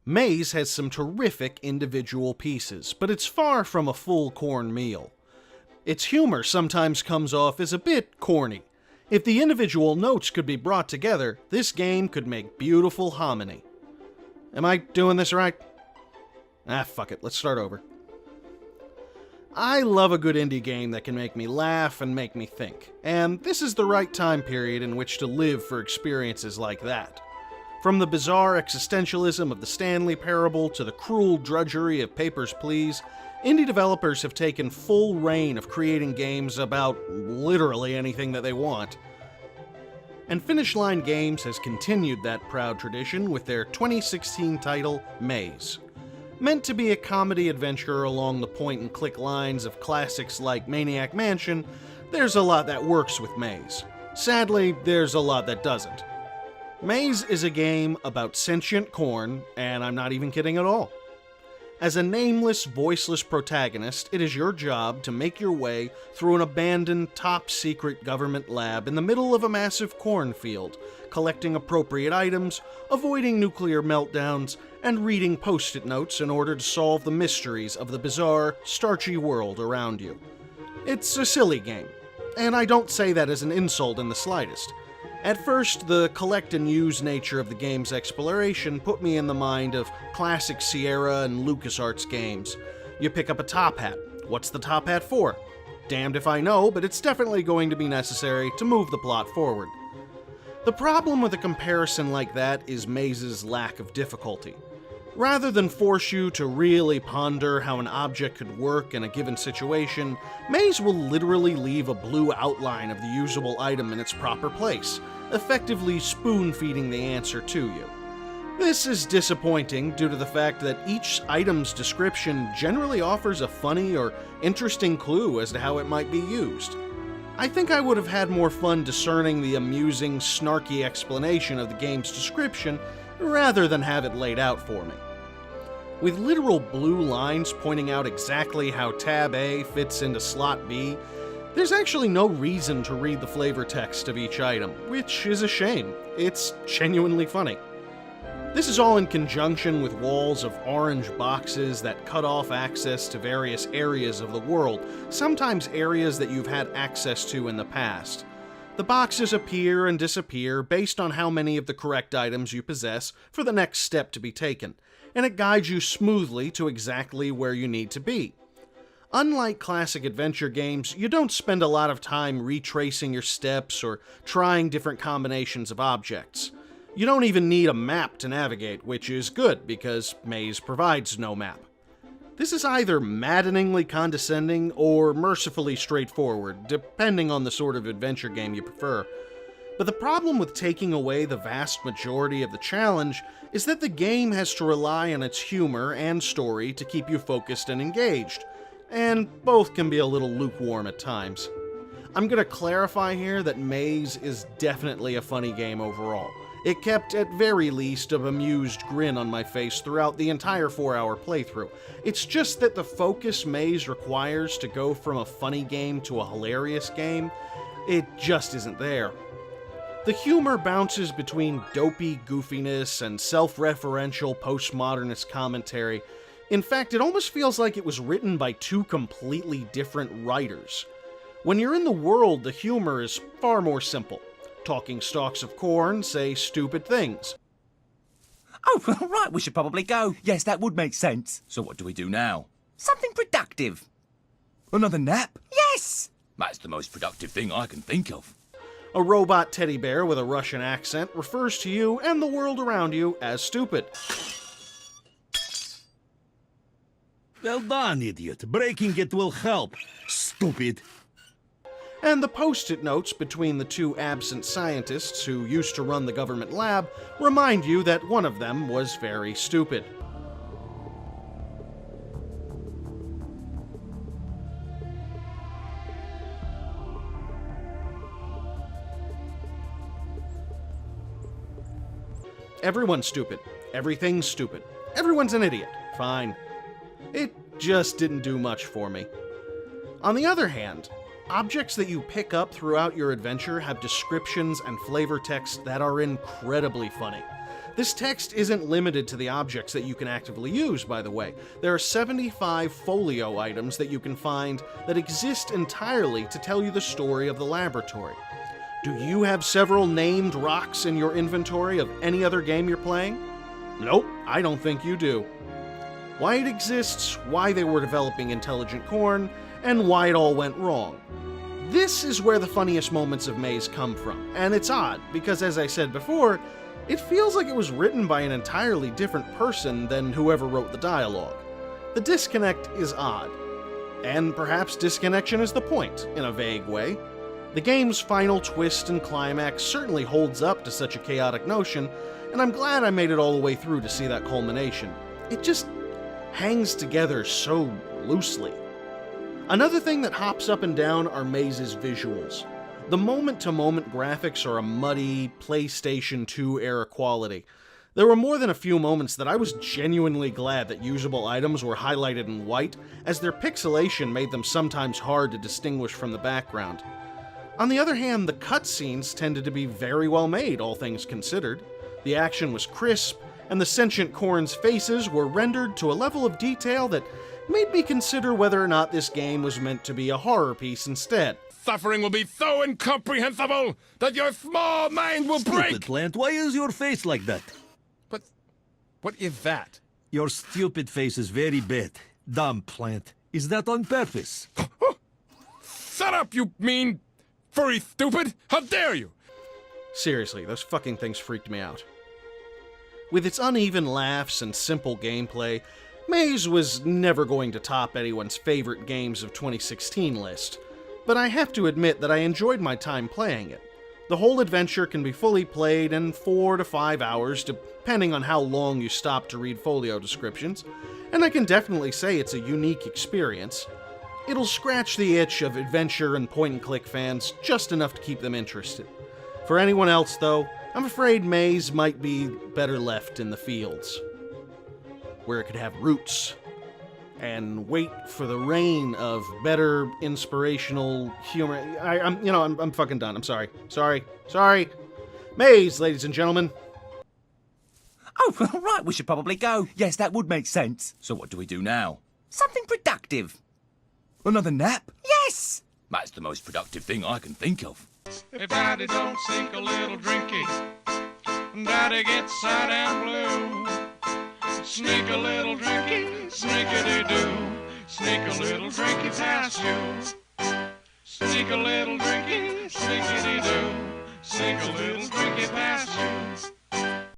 Maize has some terrific individual pieces, but it's far from a full corn meal. Its humor sometimes comes off as a bit corny. If the individual notes could be brought together, this game could make beautiful hominy. Am I doing this right? Fuck it, let's start over. I love a good indie game that can make me laugh and make me think, and this is the right time period in which to live for experiences like that. From the bizarre existentialism of the Stanley Parable to the cruel drudgery of Papers, Please, indie developers have taken full reign of creating games about literally anything that they want. And Finish Line Games has continued that proud tradition with their 2016 title, Maize. Meant to be a comedy adventure along the point-and-click lines of classics like Maniac Mansion, there's a lot that works with Maize. Sadly, there's a lot that doesn't. Maize is a game about sentient corn, and I'm not even kidding at all. As a nameless, voiceless protagonist, it is your job to make your way through an abandoned, top-secret government lab in the middle of a massive cornfield, collecting appropriate items, avoiding nuclear meltdowns, and reading post-it notes in order to solve the mysteries of the bizarre, starchy world around you. It's a silly game, and I don't say that as an insult in the slightest. At first, the collect-and-use nature of the game's exploration put me in the mind of classic Sierra and Lucasarts games. You pick up a top hat. What's the top hat for? Damned if I know, but it's definitely going to be necessary to move the plot forward. The problem with a comparison like that is Maize's lack of difficulty. Rather than force you to really ponder how an object could work in a given situation, Maize will literally leave a blue outline of the usable item in its proper place, effectively spoon-feeding the answer to you. This is disappointing due to the fact that each item's description generally offers a funny or interesting clue as to how it might be used. I think I would have had more fun discerning the amusing, snarky explanation of the game's description rather than have it laid out for me. With literal blue lines pointing out exactly how tab A fits into slot B, there's actually no reason to read the flavor text of each item, which is a shame. It's genuinely funny. This is all in conjunction with walls of orange boxes that cut off access to various areas of the world, sometimes areas that you've had access to in the past. The boxes appear and disappear based on how many of the correct items you possess for the next step to be taken, and it guides you smoothly to exactly where you need to be. Unlike classic adventure games, you don't spend a lot of time retracing your steps or trying different combinations of objects. You don't even need a map to navigate, which is good because Maize provides no map. This is either maddeningly condescending or mercifully straightforward, depending on the sort of adventure game you prefer. But the problem with taking away the vast majority of the challenge is that the game has to rely on its humor and story to keep you focused and engaged, and both can be a little lukewarm at times. I'm gonna clarify here that Maize is definitely a funny game overall. It kept, at very least, a bemused grin on my face throughout the entire 4-hour playthrough. It's just that the focus Maize requires to go from a funny game to a hilarious game, it just isn't there. The humor bounces between dopey goofiness and self-referential postmodernist commentary. In fact, it almost feels like it was written by two completely different writers. When you're in the world, the humor is far more simple. Talking stalks of corn say stupid things. Oh, right, we should probably go. Yes, that would make sense. So what do we do now? Something productive. Another nap? Yes! That's the most productive thing I can think of. A robot teddy bear with a Russian accent refers to you and the world around you as stupid. Well done, idiot. Breaking it will help. Stupid. And the post-it notes between the two absent scientists who used to run the government lab remind you that one of them was very stupid. Everyone's stupid. Everything's stupid. Everyone's an idiot. Fine. It just didn't do much for me. On the other hand, objects that you pick up throughout your adventure have descriptions and flavor text that are incredibly funny. This text isn't limited to the objects that you can actively use, by the way. There are 75 folio items that you can find that exist entirely to tell you the story of the laboratory. Do you have several named rocks in your inventory of any other game you're playing? Nope, I don't think you do. Why it exists, why they were developing intelligent corn, and why it all went wrong. This is where the funniest moments of Maize come from, and it's odd, because as I said before, it feels like it was written by an entirely different person than whoever wrote the dialogue. The disconnect is odd, and perhaps disconnection is the point, in a vague way. The game's final twist and climax certainly holds up to such a chaotic notion, and I'm glad I made it all the way through to see that culmination. It just hangs together so loosely. Another thing that hops up and down are Maize's visuals. The moment-to-moment graphics are a muddy PlayStation 2 era quality. There were more than a few moments that I was genuinely glad that usable items were highlighted in white, as their pixelation made them sometimes hard to distinguish from the background. On the other hand, the cutscenes tended to be very well made, all things considered. The action was crisp, and the sentient corn's faces were rendered to a level of detail that made me consider whether or not this game was meant to be a horror piece instead. Suffering will be so incomprehensible that your small mind will break! Stupid plant, why is your face like that? But what is that? Your stupid face is very bad. Dumb plant. Is that on purpose? Shut up, you mean furry stupid! How dare you! Seriously, those fucking things freaked me out. With its uneven laughs and simple gameplay, Maize was never going to top anyone's favorite games of 2016 list, but I have to admit that I enjoyed my time playing it. The whole adventure can be fully played in 4 to 5 hours, depending on how long you stop to read folio descriptions, and I can definitely say it's a unique experience. It'll scratch the itch of adventure and point-and-click fans just enough to keep them interested. For anyone else, though, I'm afraid Maize might be better left in the fields, where it could have roots, and wait for the reign of better inspirational humor. I'm fucking done. I'm sorry. Sorry. Maize, ladies and gentlemen. Oh, right, we should probably go. Yes, that would make sense. So what do we do now? Something productive. Another nap? Yes! That's the most productive thing I can think of. If Daddy don't sink a little drinky, Daddy gets sad and blue. Sneak a little drinky, sneakity-doo. Sneak a little drinky past you. Sneak a little drinky, sneakity-doo. Sneak a little drinky past you.